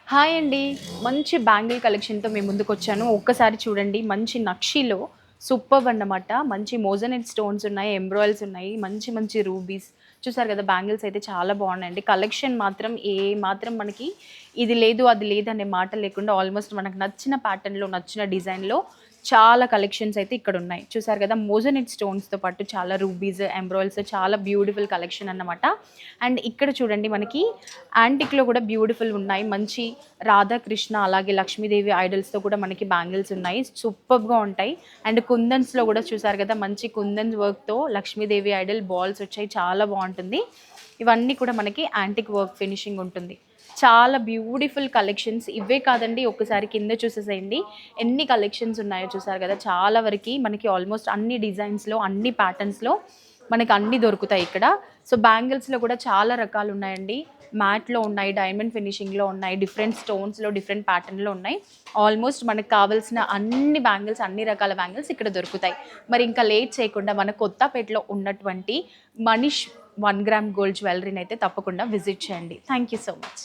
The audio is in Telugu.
హాయ్ అండి. మంచి బ్యాంగిల్ కలెక్షన్‌తో మీ ముందుకొచ్చాను. ఒక్కసారి చూడండి మంచి నక్షిలో సూపర్బ్ అన్నమాట. మంచి మోజనైట్ స్టోన్స్ ఉన్నాయి, ఎంబ్రాయిల్స్ ఉన్నాయి, మంచి మంచి రూబీస్ చూసారు కదా! బ్యాంగిల్స్ అయితే చాలా బాగున్నాయండి. కలెక్షన్ మాత్రం మాత్రం మనకి ఇది లేదు, అది లేదు అనే మాట లేకుండా ఆల్మోస్ట్ మనకు నచ్చిన ప్యాటర్న్‌లో, నచ్చిన డిజైన్‌లో చాలా కలెక్షన్స్ అయితే ఇక్కడున్నాయి. చూసారు కదా! మోజనైట్ స్టోన్స్‌తో పాటు చాలా రూబీస్, ఎంబ్రాయిల్స్ చాలా బ్యూటిఫుల్ కలెక్షన్ అన్నమాట. అండ్ ఇక్కడ చూడండి మనకి యాంటిక్‌లో కూడా బ్యూటిఫుల్ ఉన్నాయి. మంచి రాధాకృష్ణ అలాగే లక్ష్మీదేవి ఐడల్స్‌తో కూడా మనకి బ్యాంగిల్స్ ఉన్నాయి. సూపర్బ్‌గా ఉంటాయి. అండ్ కుందన్స్‌లో కూడా చూసారు కదా! మంచి కుందన్స్ వర్క్‌తో లక్ష్మీదేవి ఐడల్ బాల్స్ వచ్చాయి. చాలా బాగుంటుంది. ఇవన్నీ కూడా మనకి యాంటిక్ వర్క్ ఫినిషింగ్ ఉంటుంది. చాలా బ్యూటిఫుల్ కలెక్షన్స్. ఇవే కాదండి, ఒక్కసారి కింద చూసేసేయండి. ఎన్ని కలెక్షన్స్ ఉన్నాయో చూసారు కదా! చాలా వరకి మనకి ఆల్మోస్ట్ అన్ని డిజైన్స్‌లో, అన్ని ప్యాటర్న్స్‌లో మనకి అన్నీ దొరుకుతాయి ఇక్కడ. సో, బ్యాంగిల్స్‌లో కూడా చాలా రకాలు ఉన్నాయండి. మ్యాట్‌లో ఉన్నాయి, డైమండ్ ఫినిషింగ్‌లో ఉన్నాయి, డిఫరెంట్ స్టోన్స్‌లో, డిఫరెంట్ ప్యాటర్న్‌లో ఉన్నాయి. ఆల్మోస్ట్ మనకు కావాల్సిన అన్ని బ్యాంగిల్స్, అన్ని రకాల బ్యాంగిల్స్ ఇక్కడ దొరుకుతాయి. మరి ఇంకా లేట్ చేయకుండా మన కొత్తపేటలో ఉన్నటువంటి మనీష్ 1 గ్రామ్ గోల్డ్ జ్యువెలరీని అయితే తప్పకుండా విజిట్ చేయండి. Thank you so much.